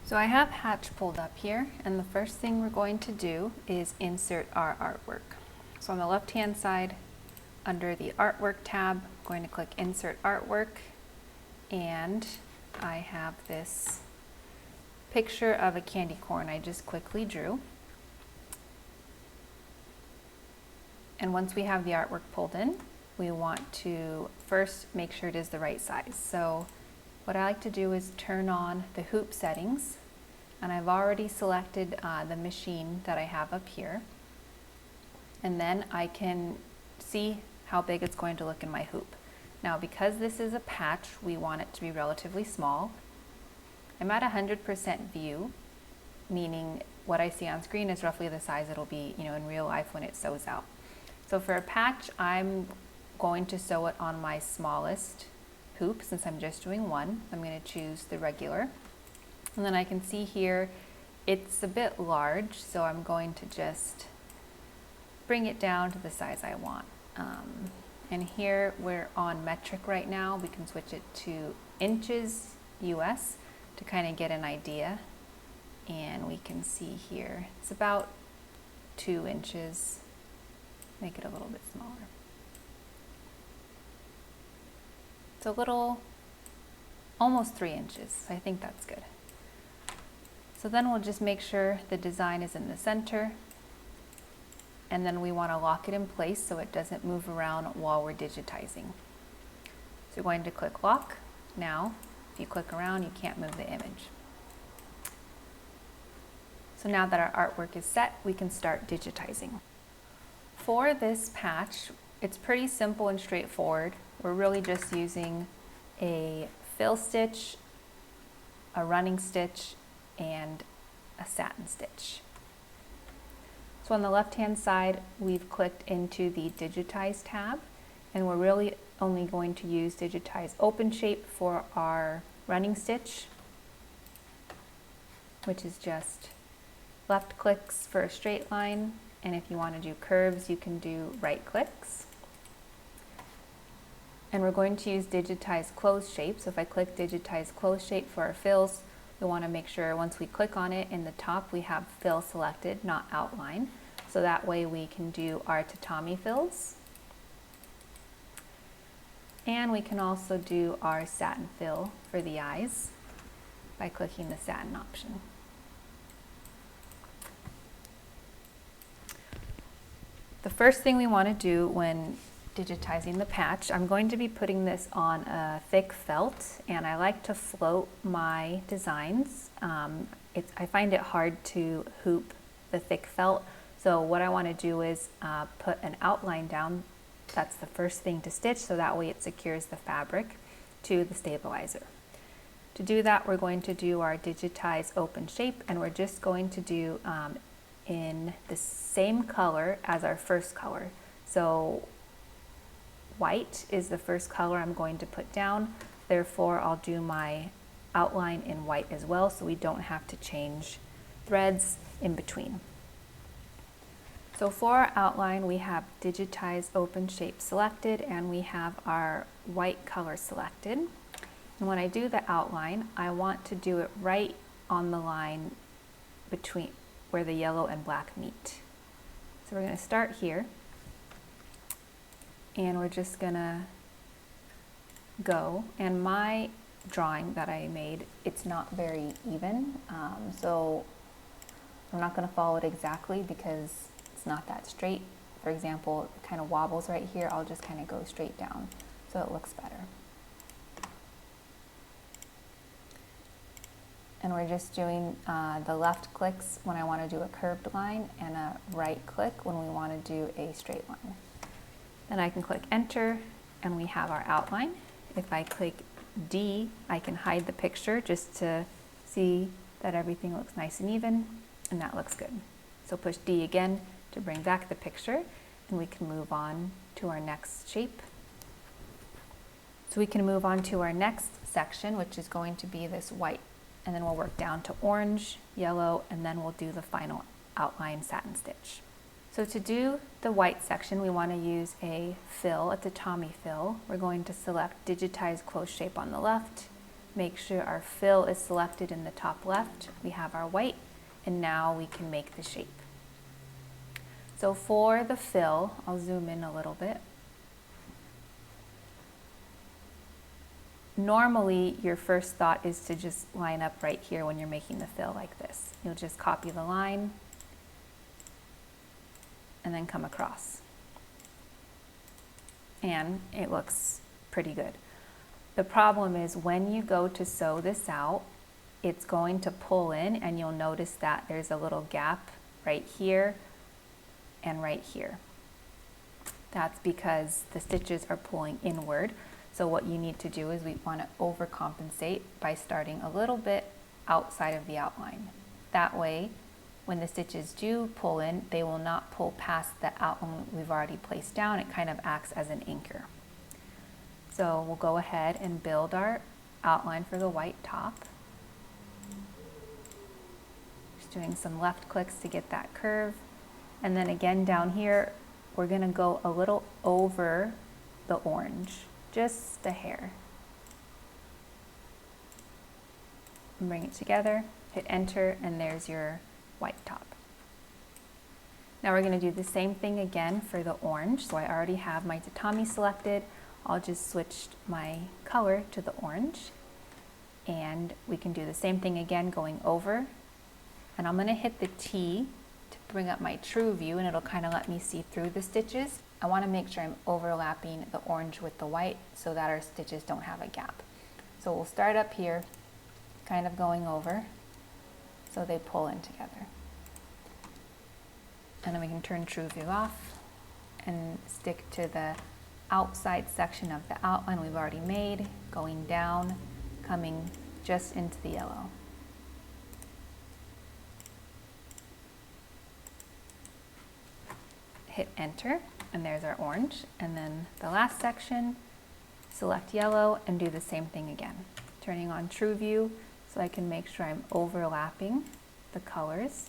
So I have Hatch pulled up here, and the first thing we're going to do is insert our artwork. So on the left hand side, under the artwork tab, I'm going to click insert artwork, and I have this picture of a candy corn I just quickly drew. And once we have the artwork pulled in, we want to first make sure it is the right size. So what I like to do is turn on the hoop settings, and I've already selected the machine that I have up here. And then I can see how big it's going to look in my hoop. Now, because this is a patch, we want it to be relatively small. I'm at 100% view, meaning what I see on screen is roughly the size it'll be, in real life when it sews out. So for a patch, I'm going to sew it on my smallest hoop since I'm just doing one. I'm going to choose the regular. And then I can see here it's a bit large, so I'm going to just bring it down to the size I want. And here we're on metric right now. We can switch it to inches US to kind of get an idea. And we can see here it's about 2 inches. Make it a little bit smaller. It's a little, almost 3 inches. I think that's good. So then we'll just make sure the design is in the center, and then we want to lock it in place so it doesn't move around while we're digitizing. So you're going to click lock. Now, if you click around, you can't move the image. So now that our artwork is set, we can start digitizing. For this patch, it's pretty simple and straightforward. We're really just using a fill stitch, a running stitch, and a satin stitch. So on the left-hand side, we've clicked into the Digitize tab, and we're really only going to use Digitize Open Shape for our running stitch, which is just left clicks for a straight line, and if you want to do curves, you can do right clicks. And we're going to use Digitize Close Shape. So if I click Digitize Close Shape for our fills, we want to make sure once we click on it in the top, we have fill selected, not outline. So that way we can do our tatami fills. And we can also do our satin fill for the eyes by clicking the satin option. The first thing we want to do when digitizing the patch, I'm going to be putting this on a thick felt, and I like to float my designs. I find it hard to hoop the thick felt, so what I want to do is put an outline down. That's the first thing to stitch, so that way it secures the fabric to the stabilizer. To do that, we're going to do our Digitize Open Shape, and we're just going to do in the same color as our first color. So white is the first color I'm going to put down, therefore I'll do my outline in white as well so we don't have to change threads in between. So for our outline, we have Digitize Open Shape selected, and we have our white color selected. And when I do the outline, I want to do it right on the line between where the yellow and black meet. So we're going to start here, and we're just gonna go, and my drawing that I made, it's not very even, so I'm not gonna follow it exactly because it's not that straight. For example, it kind of wobbles right here. I'll just kind of go straight down so it looks better. And we're just doing the left clicks when I want to do a curved line, and a right click when we want to do a straight line. Then I can click enter, and we have our outline. If I click D, I can hide the picture just to see that everything looks nice and even, and that looks good. So push D again to bring back the picture, and we can move on to our next shape. So we can move on to our next section, which is going to be this white, and then we'll work down to orange, yellow, and then we'll do the final outline satin stitch. So to do the white section, we want to use a fill, a tatami fill. We're going to select Digitize Close Shape on the left, make sure our fill is selected in the top left. We have our white, and now we can make the shape. So for the fill, I'll zoom in a little bit. Normally, your first thought is to just line up right here when you're making the fill like this. You'll just copy the line and then come across. And it looks pretty good. The problem is when you go to sew this out, it's going to pull in, and you'll notice that there's a little gap right here and right here. That's because the stitches are pulling inward. So what you need to do is we want to overcompensate by starting a little bit outside of the outline. That way, when the stitches do pull in, they will not pull past the outline we've already placed down. It kind of acts as an anchor. So we'll go ahead and build our outline for the white top. Just doing some left clicks to get that curve. And then again down here, we're gonna go a little over the orange, just a hair. And bring it together, hit enter, and there's your white top. Now we're gonna do the same thing again for the orange. So I already have my tatami selected. I'll just switch my color to the orange, and we can do the same thing again going over. And I'm gonna hit the T to bring up my true view, and it'll kind of let me see through the stitches. I wanna make sure I'm overlapping the orange with the white so that our stitches don't have a gap. So we'll start up here, kind of going over, so they pull in together. And then we can turn true view off and stick to the outside section of the outline we've already made, going down, coming just into the yellow. Hit enter, and there's our orange. And then the last section, select yellow and do the same thing again. Turning on true view so I can make sure I'm overlapping the colors.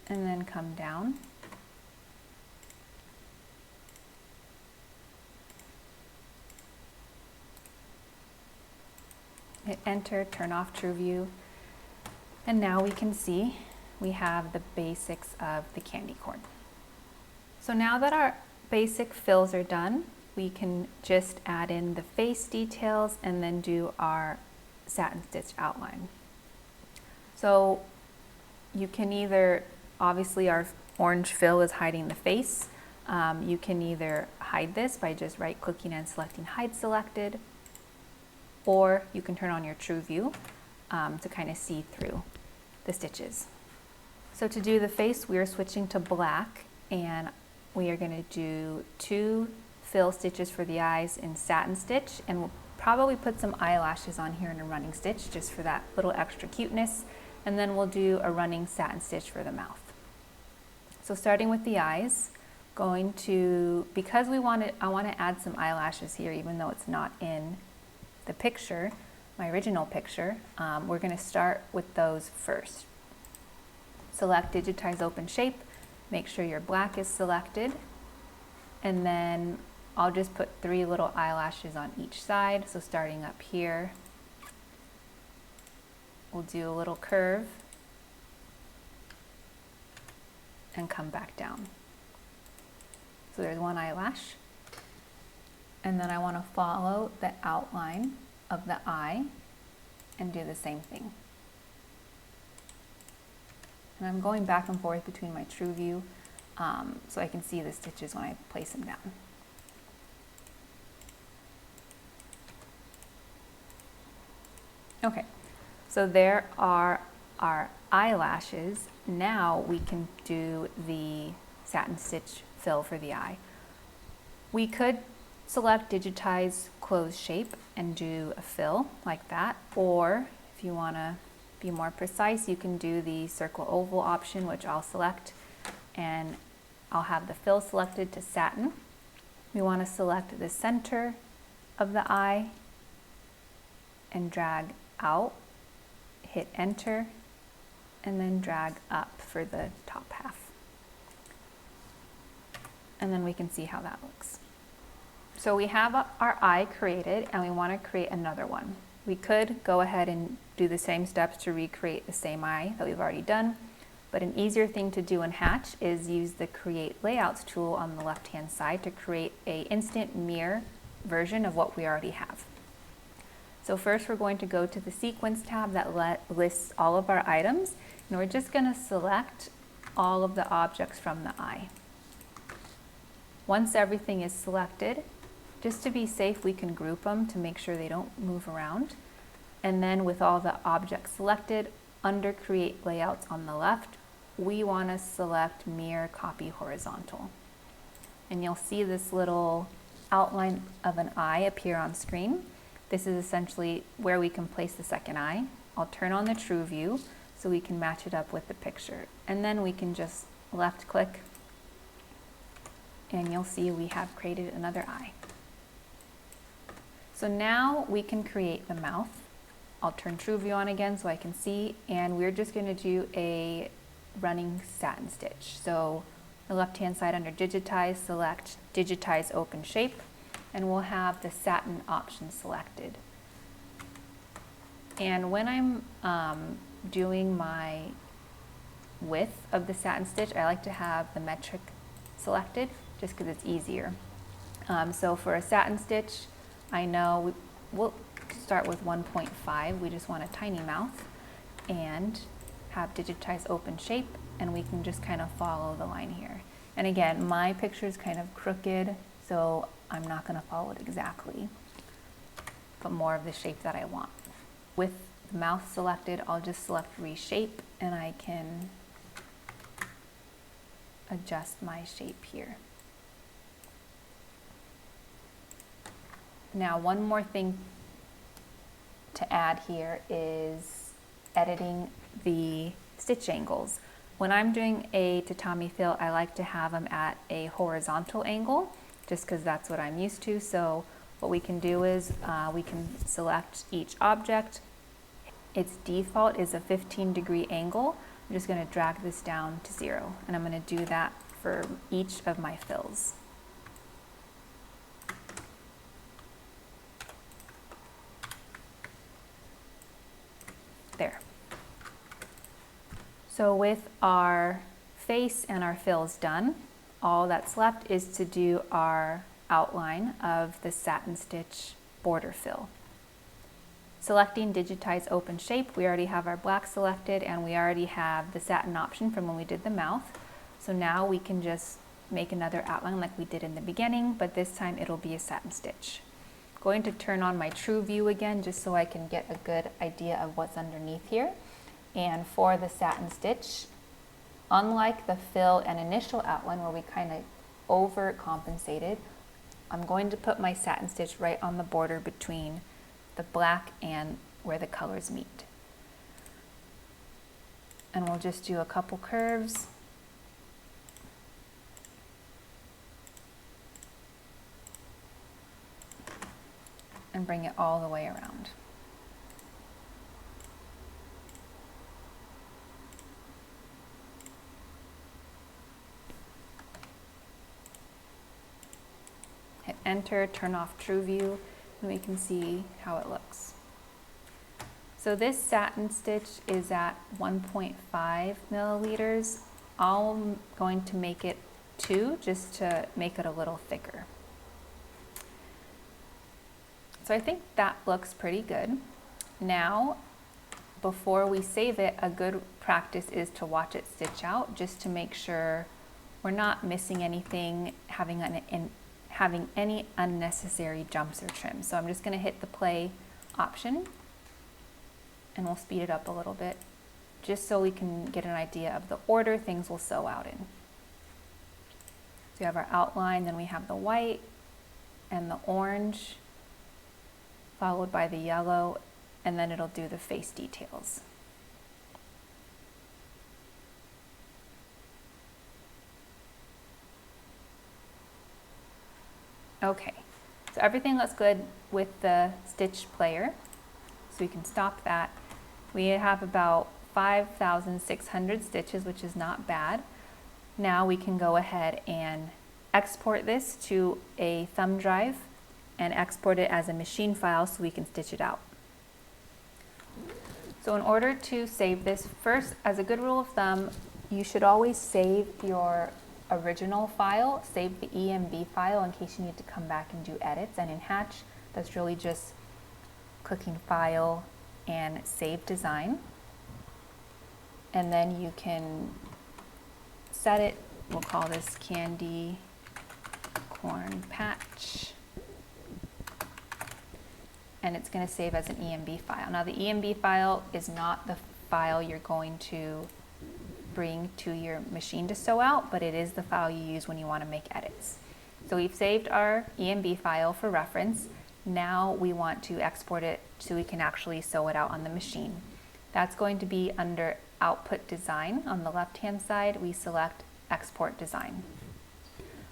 And then come down. Hit enter, turn off true view, and now we can see we have the basics of the candy corn. So now that our basic fills are done, we can just add in the face details and then do our satin stitch outline. So you can either, obviously our orange fill is hiding the face. You can either hide this by just right clicking and selecting hide selected, or you can turn on your true view to kind of see through the stitches. So to do the face, we are switching to black, and we are going to do 2 fill stitches for the eyes in satin stitch, and we'll probably put some eyelashes on here in a running stitch just for that little extra cuteness, and then we'll do a running satin stitch for the mouth. So starting with the eyes, going to, because I want to add some eyelashes here even though it's not in the picture, my original picture, we're going to start with those first. Select Digitize Open Shape, make sure your black is selected, and then I'll just put 3 little eyelashes on each side. So starting up here, we'll do a little curve and come back down. So there's 1 eyelash. And then I want to follow the outline of the eye and do the same thing. And I'm going back and forth between my true view so I can see the stitches when I place them down. Okay, so there are our eyelashes. Now we can do the satin stitch fill for the eye. We could select Digitize Close Shape and do a fill like that, or if you want to be more precise, you can do the circle oval option, which I'll select, and I'll have the fill selected to satin. We want to select the center of the eye and drag out, hit enter, and then drag up for the top half. And then we can see how that looks. So we have our eye created and we want to create another one. We could go ahead and do the same steps to recreate the same eye that we've already done, but an easier thing to do in Hatch is use the Create Layouts tool on the left-hand side to create an instant mirror version of what we already have. So first we're going to go to the Sequence tab that lists all of our items, and we're just going to select all of the objects from the eye. Once everything is selected, just to be safe, we can group them to make sure they don't move around. And then with all the objects selected, under Create Layouts on the left, we want to select Mirror Copy Horizontal. And you'll see this little outline of an eye appear on screen. This is essentially where we can place the second eye. I'll turn on the True View so we can match it up with the picture. And then we can just left click and you'll see we have created another eye. So now we can create the mouth. I'll turn True View on again so I can see, and we're just going to do a running satin stitch. So the left-hand side under Digitize, select Digitize Open Shape, and we'll have the satin option selected. And when I'm doing my width of the satin stitch, I like to have the metric selected just because it's easier. So for a satin stitch, I know we'll start with 1.5. We just want a tiny mouth and have Digitize Open Shape, and we can just kind of follow the line here. And again, my picture is kind of crooked, so I'm not going to follow it exactly, but more of the shape that I want. With the mouth selected, I'll just select Reshape, and I can adjust my shape here. Now, one more thing to add here is editing the stitch angles. When I'm doing a tatami fill, I like to have them at a horizontal angle, just because that's what I'm used to. So what we can do is we can select each object. Its default is a 15-degree angle. I'm just going to drag this down to 0, and I'm going to do that for each of my fills. There. So with our face and our fills done, all that's left is to do our outline of the satin stitch border fill. Selecting Digitize Open Shape, we already have our black selected and we already have the satin option from when we did the mouth. So now we can just make another outline like we did in the beginning, but this time it'll be a satin stitch. Going to turn on my True View again just so I can get a good idea of what's underneath here. And for the satin stitch, unlike the fill and initial outline where we kind of overcompensated, I'm going to put my satin stitch right on the border between the black and where the colors meet. And we'll just do a couple curves. And bring it all the way around. Hit enter, turn off True View, and we can see how it looks. So this satin stitch is at 1.5 milliliters. I'm going to make it 2 just to make it a little thicker. So I think that looks pretty good. Now, before we save it, a good practice is to watch it stitch out just to make sure we're not missing anything, having any unnecessary jumps or trims. So I'm just going to hit the play option and we'll speed it up a little bit just so we can get an idea of the order things will sew out in. So we have our outline, then we have the white and the orange, followed by the yellow, and then it'll do the face details. Okay, so everything looks good with the stitch player, so we can stop that. We have about 5,600 stitches, which is not bad. Now we can go ahead and export this to a thumb drive and export it as a machine file so we can stitch it out. So in order to save this, first, as a good rule of thumb, you should always save your original file, save the EMB file in case you need to come back and do edits. And in Hatch, that's really just clicking File and Save Design. And then you can set it, we'll call this Candy Corn Patch. And it's going to save as an EMB file. Now the EMB file is not the file you're going to bring to your machine to sew out, but it is the file you use when you want to make edits. So we've saved our EMB file for reference. Now we want to export it so we can actually sew it out on the machine. That's going to be under Output Design. On the left hand side, we select Export Design.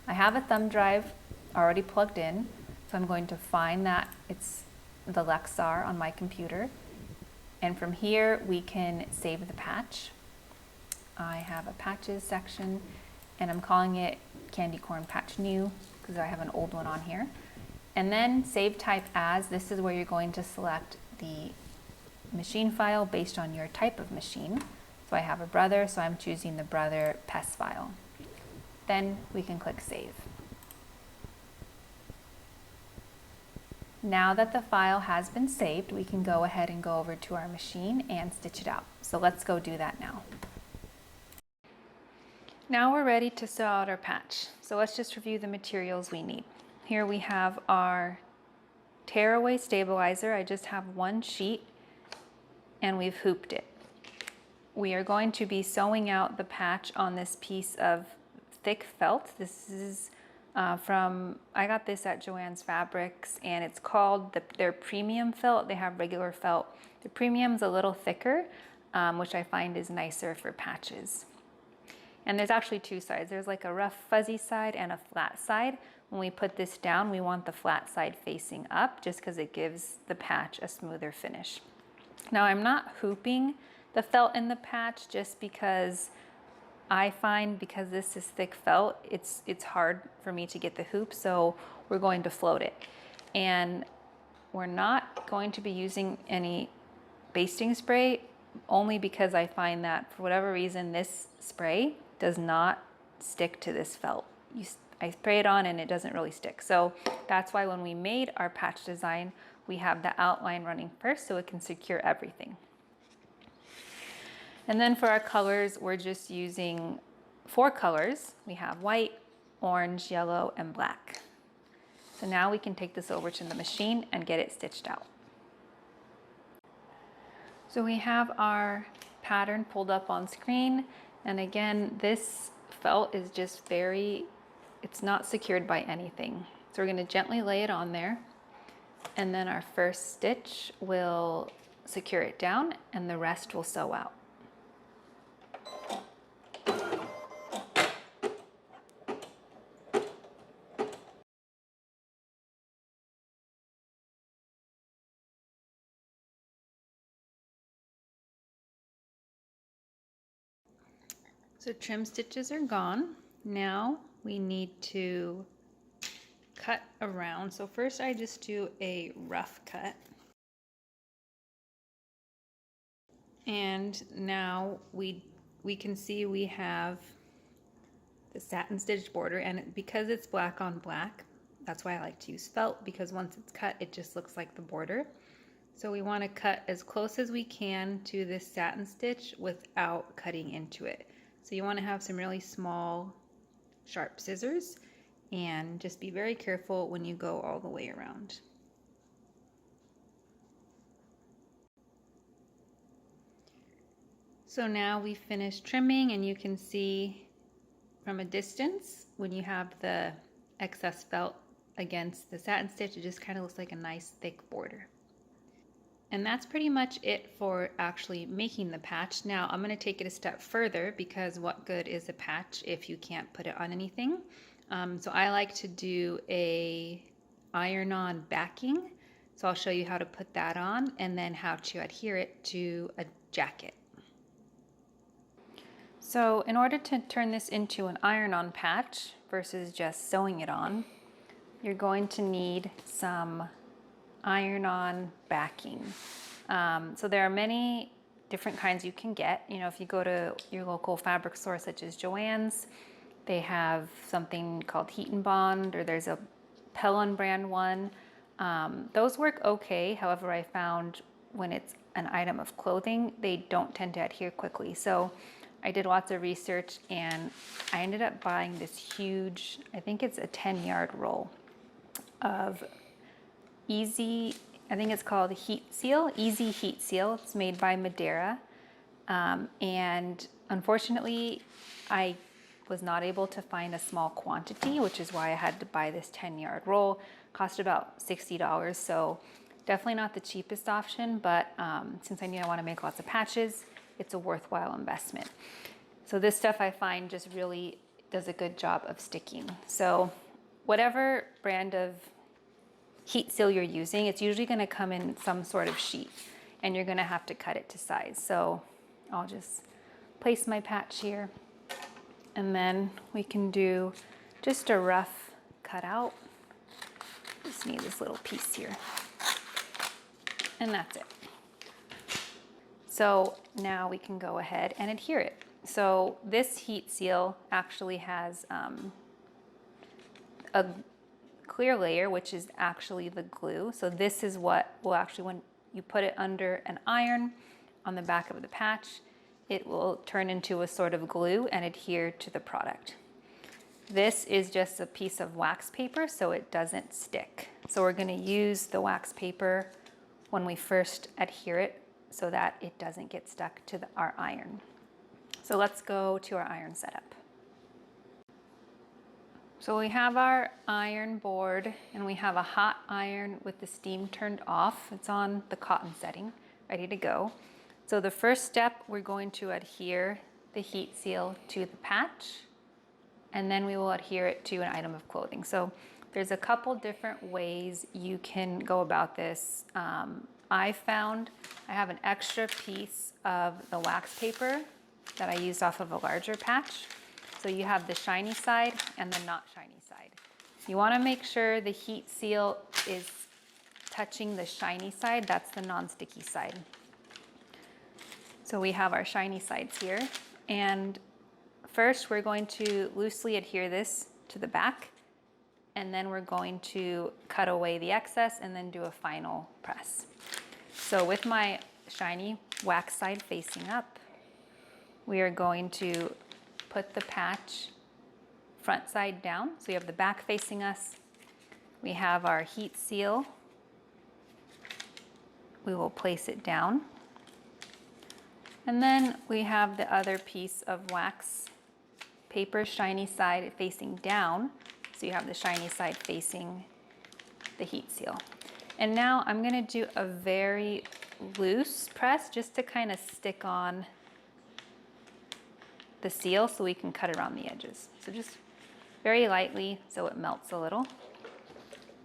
I have a thumb drive already plugged in, so I'm going to find that it's the Lexar on my computer, and from here we can save the patch. I have a patches section and I'm calling it Candy Corn Patch New because I have an old one on here. And then save type as, this is where you're going to select the machine file based on your type of machine. So I have a Brother, so I'm choosing the Brother PES file. Then we can click Save. Now that the file has been saved, we can go ahead and go over to our machine and stitch it out. So let's go do that now. Now we're ready to sew out our patch. So let's just review the materials we need. Here we have our tearaway stabilizer. I just have one sheet and we've hooped it. We are going to be sewing out the patch on this piece of thick felt. This is I got this at Joann's Fabrics, and it's called their premium felt. They have regular felt. The premium's a little thicker, which I find is nicer for patches. And there's actually two sides. There's like a rough fuzzy side and a flat side. When we put this down, we want the flat side facing up just because it gives the patch a smoother finish. Now I'm not hooping the felt in the patch just because I find because this is thick felt, it's hard for me to get the hoop, so we're going to float it. And we're not going to be using any basting spray, only because I find that for whatever reason this spray does not stick to this felt. I spray it on and it doesn't really stick. So that's why when we made our patch design, we have the outline running first so it can secure everything. And then for our colors, we're just using 4 colors. We have white, orange, yellow, and black. So now we can take this over to the machine and get it stitched out. So we have our pattern pulled up on screen. And again, this felt is just it's not secured by anything. So we're gonna gently lay it on there. And then our first stitch will secure it down and the rest will sew out. So trim stitches are gone. Now we need to cut around. So first I just do a rough cut. And now we can see we have the satin stitch border, and because it's black on black, that's why I like to use felt, because once it's cut it just looks like the border. So we want to cut as close as we can to this satin stitch without cutting into it. So you want to have some really small, sharp scissors and just be very careful when you go all the way around. So now we finished trimming, and you can see from a distance when you have the excess felt against the satin stitch, it just kind of looks like a nice thick border. And that's pretty much it for actually making the patch. Now I'm going to take it a step further, because what good is a patch if you can't put it on anything? So I like to do a iron-on backing. So I'll show you how to put that on and then how to adhere it to a jacket. So in order to turn this into an iron-on patch versus just sewing it on, you're going to need some iron-on backing. So there are many different kinds you can get. You know, if you go to your local fabric store such as Joann's, they have something called Heat and Bond, or there's a Pellon brand one. Those work okay. However, I found when it's an item of clothing, they don't tend to adhere quickly. So I did lots of research and I ended up buying this huge, I think it's a 10-yard roll of Easy, I think it's called Heat Seal, Easy Heat Seal. It's made by Madeira. And unfortunately, I was not able to find a small quantity, which is why I had to buy this 10-yard roll. Cost about $60, so definitely not the cheapest option, but since I knew I want to make lots of patches, it's a worthwhile investment. So this stuff I find just really does a good job of sticking. So whatever brand of heat seal you're using, it's usually going to come in some sort of sheet and you're going to have to cut it to size. So I'll just place my patch here and then we can do just a rough cutout. Just need this little piece here and that's it. So now we can go ahead and adhere it. So this heat seal actually has a clear layer, which is actually the glue. So this is what will actually, when you put it under an iron on the back of the patch, it will turn into a sort of glue and adhere to the product. This is just a piece of wax paper, so it doesn't stick. So we're going to use the wax paper when we first adhere it so that it doesn't get stuck to our iron. So let's go to our iron setup. So we have our iron board and we have a hot iron with the steam turned off. It's on the cotton setting, ready to go. So the first step, we're going to adhere the heat seal to the patch, and then we will adhere it to an item of clothing. So there's a couple different ways you can go about this. I found I have an extra piece of the wax paper that I used off of a larger patch. So you have the shiny side and the not shiny side. You want to make sure the heat seal is touching the shiny side. That's the non-sticky side. So we have our shiny sides here. And first we're going to loosely adhere this to the back. And then we're going to cut away the excess and then do a final press. So with my shiny wax side facing up, we are going to put the patch front side down. So you have the back facing us. We have our heat seal. We will place it down. And then we have the other piece of wax paper, shiny side facing down. So you have the shiny side facing the heat seal. And now I'm going to do a very loose press just to kind of stick on the seal so we can cut around the edges. So just very lightly so it melts a little.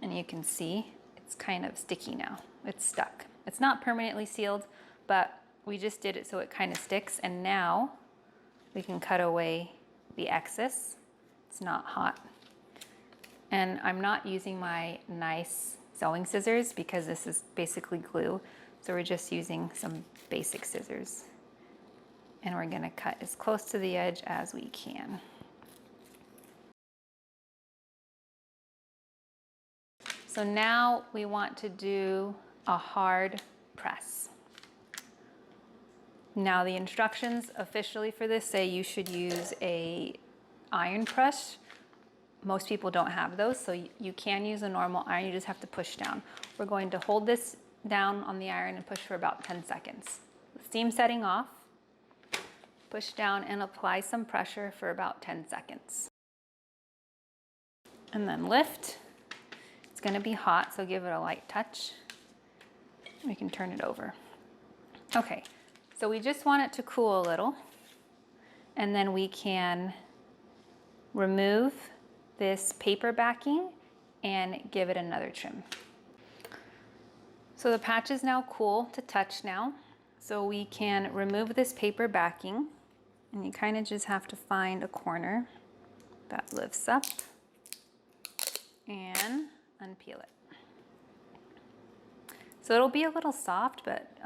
And you can see it's kind of sticky now. It's stuck. It's not permanently sealed, but we just did it so it kind of sticks. And now we can cut away the excess. It's not hot. And I'm not using my nice sewing scissors because this is basically glue. So we're just using some basic scissors. And we're going to cut as close to the edge as we can. So now we want to do a hard press. Now the instructions officially for this say you should use a iron press. Most people don't have those, so you can use a normal iron, you just have to push down. We're going to hold this down on the iron and push for about 10 seconds. The steam setting off, push down and apply some pressure for about 10 seconds. And then lift. It's gonna be hot, so give it a light touch. We can turn it over. Okay, so we just want it to cool a little, and then we can remove this paper backing and give it another trim. So the patch is now cool to touch now. So we can remove this paper backing And you kind of just have to find a corner that lifts up and unpeel it. So it'll be a little soft, but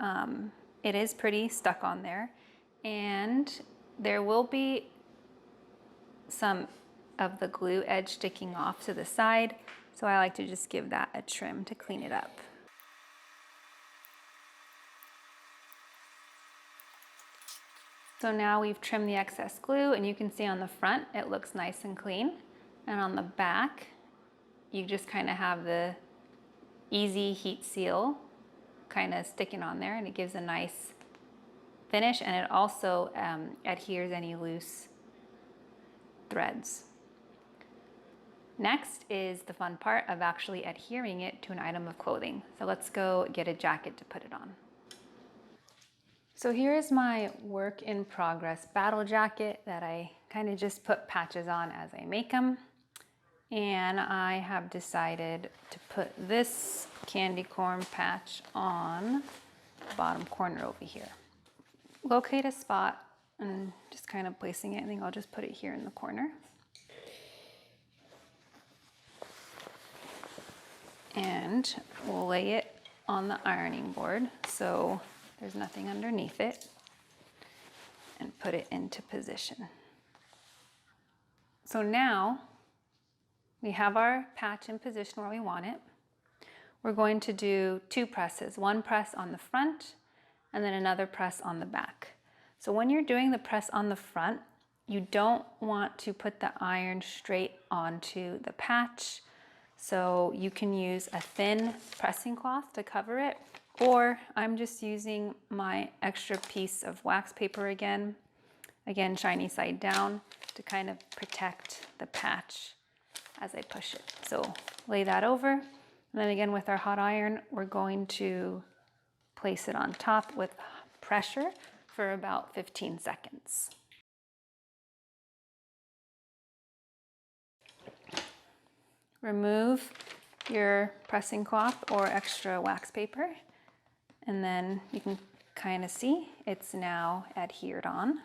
it is pretty stuck on there. And there will be some of the glue edge sticking off to the side. So I like to just give that a trim to clean it up. So now we've trimmed the excess glue, and you can see on the front it looks nice and clean. And on the back, you just kind of have the easy heat seal kind of sticking on there, and it gives a nice finish, and it also adheres any loose threads. Next is the fun part of actually adhering it to an item of clothing. So let's go get a jacket to put it on. So here is my work in progress battle jacket that I kind of just put patches on as I make them. And I have decided to put this candy corn patch on the bottom corner over here. Locate a spot and just kind of placing it. I think I'll just put it here in the corner. And we'll lay it on the ironing board so there's nothing underneath it, and put it into position. So now we have our patch in position where we want it. We're going to do 2 presses, one press on the front and then another press on the back. So when you're doing the press on the front, you don't want to put the iron straight onto the patch. So you can use a thin pressing cloth to cover it, or I'm just using my extra piece of wax paper again shiny side down, to kind of protect the patch as I push it. So lay that over, and then again with our hot iron, we're going to place it on top with pressure for about 15 seconds. Remove your pressing cloth or extra wax paper, and then you can kind of see it's now adhered on.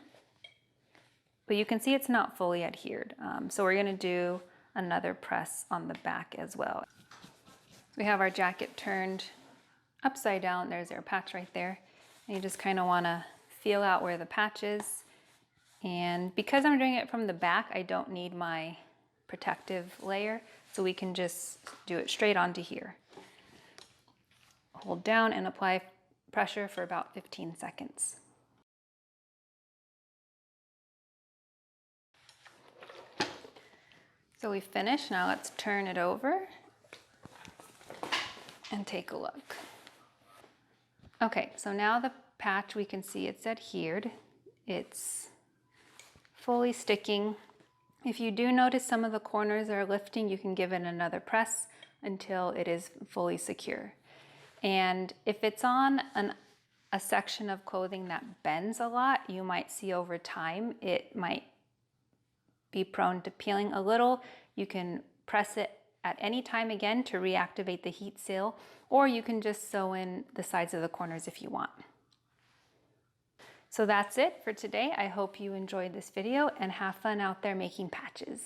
But you can see it's not fully adhered. So we're gonna do another press on the back as well. We have our jacket turned upside down. There's our patch right there. And you just kind of wanna feel out where the patch is. And because I'm doing it from the back, I don't need my protective layer, so we can just do it straight onto here. Hold down and apply pressure for about 15 seconds. So we finished. Now let's turn it over and take a look. Okay, so now the patch, we can see it's adhered. It's fully sticking. If you do notice some of the corners are lifting, you can give it another press until it is fully secure. And if it's on a section of clothing that bends a lot, you might see over time it might be prone to peeling a little. You can press it at any time again to reactivate the heat seal, or you can just sew in the sides of the corners if you want. So that's it for today. I hope you enjoyed this video and have fun out there making patches.